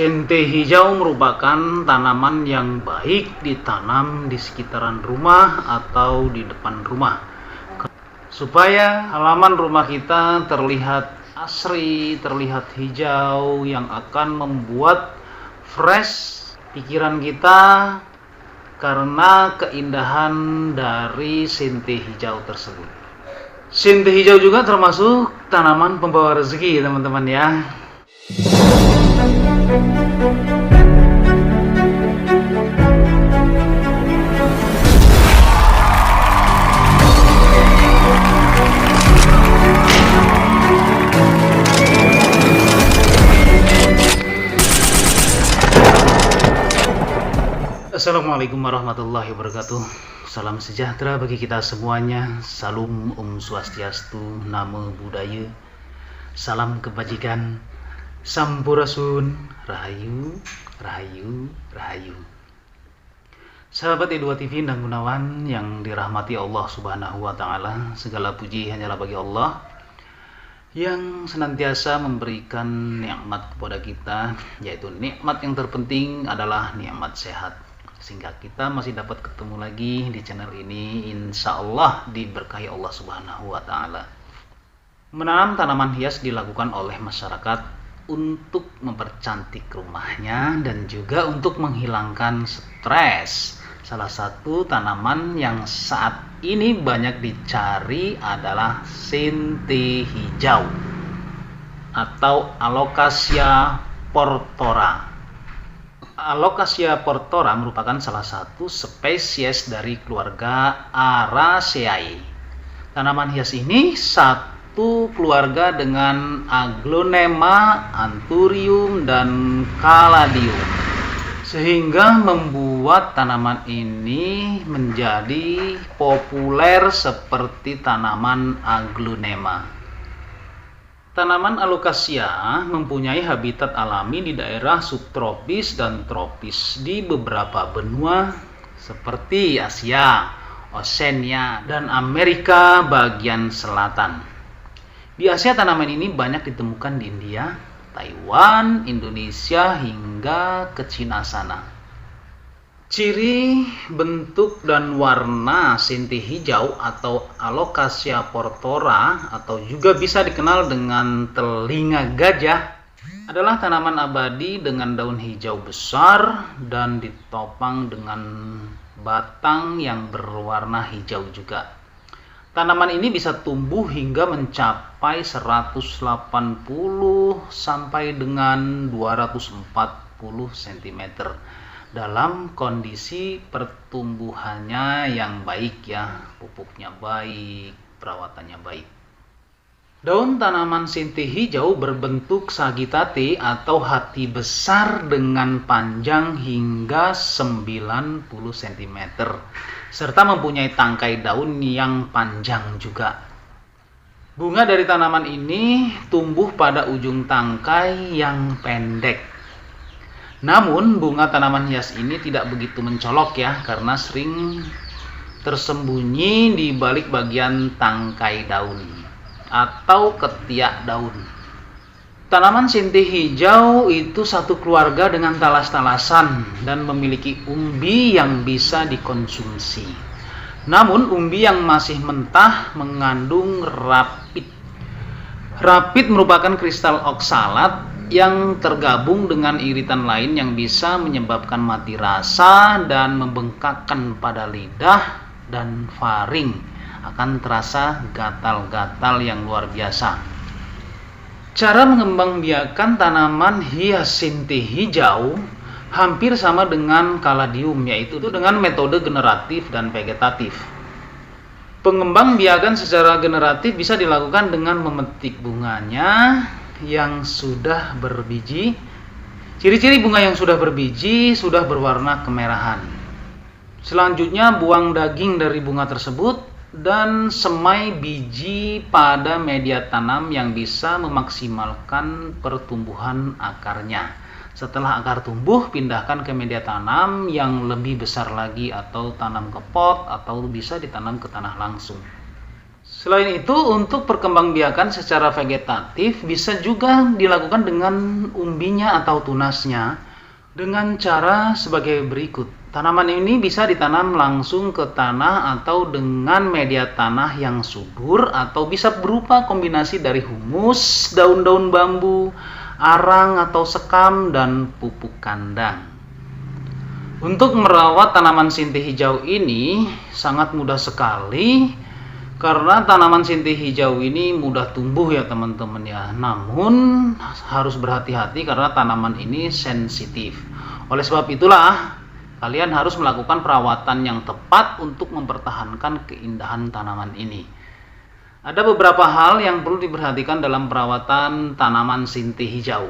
Sente hijau merupakan tanaman yang baik ditanam di sekitaran rumah atau di depan rumah, supaya halaman rumah kita terlihat asri, terlihat hijau, yang akan membuat fresh pikiran kita karena keindahan dari sente hijau tersebut. Sente hijau juga termasuk tanaman pembawa rezeki, teman-teman ya. Assalamualaikum warahmatullahi wabarakatuh. Salam sejahtera bagi kita semuanya. Salam Om Swastiastu, Namo Buddhaya. Salam kebajikan. Sampurasun, Rahayu, Rahayu, Rahayu. Sahabat E2 TV dan Gunawan yang dirahmati Allah Subhanahu wa taala, segala puji hanyalah bagi Allah yang senantiasa memberikan nikmat kepada kita, yaitu nikmat yang terpenting adalah nikmat sehat, sehingga kita masih dapat ketemu lagi di channel ini. Insya Allah diberkahi Allah Subhanahu wa taala. Menanam tanaman hias dilakukan oleh masyarakat untuk mempercantik rumahnya dan juga untuk menghilangkan stres. Salah satu tanaman yang saat ini banyak dicari adalah sente hijau atau Alocasia portora. Alocasia portora merupakan salah satu spesies dari keluarga Araceae. Tanaman hias ini satu keluarga dengan Aglonema, Anthurium, dan Caladium, sehingga membuat tanaman ini menjadi populer seperti tanaman Aglonema. Tanaman Alocasia mempunyai habitat alami di daerah subtropis dan tropis di beberapa benua seperti Asia, Oseania, dan Amerika bagian selatan. Di Asia, tanaman ini banyak ditemukan di India, Taiwan, Indonesia, hingga ke Cina sana. Ciri, bentuk, dan warna sente hijau atau Alocasia portora, atau juga bisa dikenal dengan telinga gajah, adalah tanaman abadi dengan daun hijau besar dan ditopang dengan batang yang berwarna hijau juga. Tanaman ini bisa tumbuh hingga mencapai 180 sampai dengan 240 cm dalam kondisi pertumbuhannya yang baik ya, pupuknya baik, perawatannya baik. Daun tanaman sente hijau berbentuk sagitate atau hati besar dengan panjang hingga 90 cm serta mempunyai tangkai daun yang panjang juga. Bunga dari tanaman ini tumbuh pada ujung tangkai yang pendek. Namun bunga tanaman hias ini tidak begitu mencolok ya, karena sering tersembunyi di balik bagian tangkai daun atau ketiak daun. Tanaman sente hijau itu satu keluarga dengan talas-talasan dan memiliki umbi yang bisa dikonsumsi. Namun umbi yang masih mentah mengandung rapid. Rapid merupakan kristal oksalat yang tergabung dengan iritan lain yang bisa menyebabkan mati rasa dan membengkakkan pada lidah dan faring. Akan terasa gatal-gatal yang luar biasa. Cara mengembangbiakan tanaman hias sente hijau hampir sama dengan Caladium, yaitu dengan metode generatif dan vegetatif. Pengembangbiakan secara generatif bisa dilakukan dengan memetik bunganya yang sudah berbiji. Ciri-ciri bunga yang sudah berbiji sudah berwarna kemerahan. Selanjutnya buang daging dari bunga tersebut dan semai biji pada media tanam yang bisa memaksimalkan pertumbuhan akarnya. Setelah akar tumbuh, pindahkan ke media tanam yang lebih besar lagi atau tanam ke pot atau bisa ditanam ke tanah langsung. Selain itu, untuk perkembangbiakan secara vegetatif bisa juga dilakukan dengan umbinya atau tunasnya dengan cara sebagai berikut. Tanaman ini bisa ditanam langsung ke tanah atau dengan media tanah yang subur, atau bisa berupa kombinasi dari humus, daun-daun bambu, arang atau sekam, dan pupuk kandang. Untuk merawat tanaman sinti hijau ini sangat mudah sekali, karena tanaman sinti hijau ini mudah tumbuh ya teman-teman ya. Namun harus berhati-hati karena tanaman ini sensitif. Oleh sebab itulah kalian harus melakukan perawatan yang tepat untuk mempertahankan keindahan tanaman ini. Ada beberapa hal yang perlu diperhatikan dalam perawatan tanaman sinti hijau,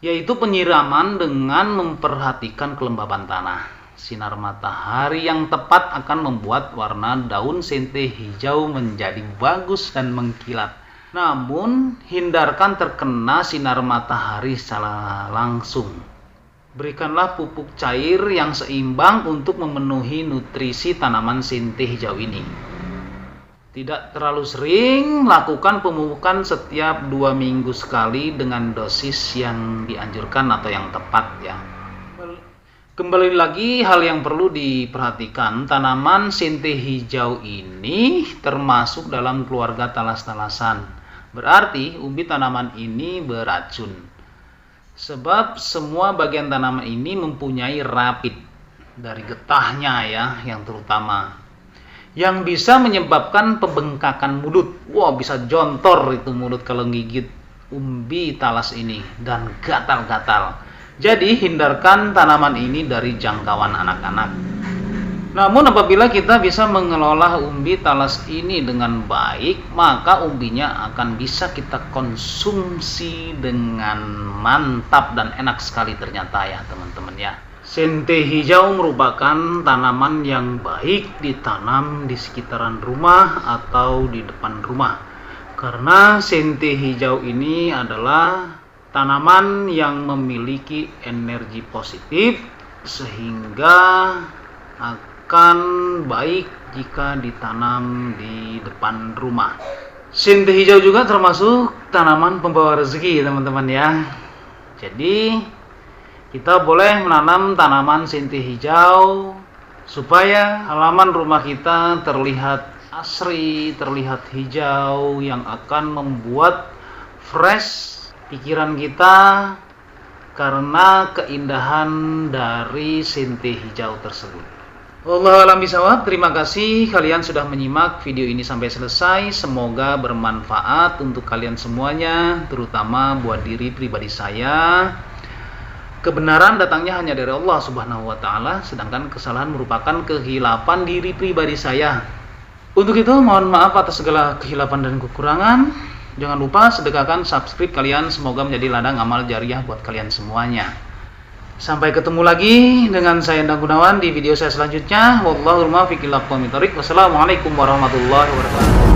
yaitu penyiraman dengan memperhatikan kelembaban tanah. Sinar matahari yang tepat akan membuat warna daun sinti hijau menjadi bagus dan mengkilat. Namun, hindarkan terkena sinar matahari secara langsung. Berikanlah pupuk cair yang seimbang untuk memenuhi nutrisi tanaman sinti hijau ini. Tidak terlalu sering, lakukan pemupukan setiap 2 minggu sekali dengan dosis yang dianjurkan atau yang tepat ya. Kembali lagi, hal yang perlu diperhatikan, tanaman sinti hijau ini termasuk dalam keluarga talas-talasan. Berarti umbi tanaman ini beracun. Sebab semua bagian tanaman ini mempunyai rapid dari getahnya ya, yang terutama, yang bisa menyebabkan pembengkakan mulut. Wah, bisa jontor itu mulut kalau gigit umbi talas ini dan gatal-gatal. Jadi hindarkan tanaman ini dari jangkauan anak-anak. Namun apabila kita bisa mengelola umbi talas ini dengan baik, maka umbinya akan bisa kita konsumsi dengan mantap dan enak sekali ternyata ya teman-teman ya. Sinti hijau merupakan tanaman yang baik ditanam di sekitaran rumah atau di depan rumah. Karena sinti hijau ini adalah tanaman yang memiliki energi positif, sehingga akan baik jika ditanam di depan rumah. Sinti hijau juga termasuk tanaman pembawa rezeki teman-teman ya. Jadi kita boleh menanam tanaman sinti hijau supaya halaman rumah kita terlihat asri, terlihat hijau, yang akan membuat fresh pikiran kita karena keindahan dari sinti hijau tersebut. Wallahu a'lam bishawab. Terima kasih kalian sudah menyimak video ini sampai selesai. Semoga bermanfaat untuk kalian semuanya, terutama buat diri pribadi saya. Kebenaran datangnya hanya dari Allah Subhanahu wa taala, sedangkan kesalahan merupakan kehilapan diri pribadi saya. Untuk itu mohon maaf atas segala kehilapan dan kekurangan. Jangan lupa sedekahkan subscribe kalian, semoga menjadi ladang amal jariah buat kalian semuanya. Sampai ketemu lagi dengan saya Endang Gunawan di video saya selanjutnya. Wallahul muwaffiq ila aqwamit thoriq. Wassalamualaikum warahmatullahi wabarakatuh.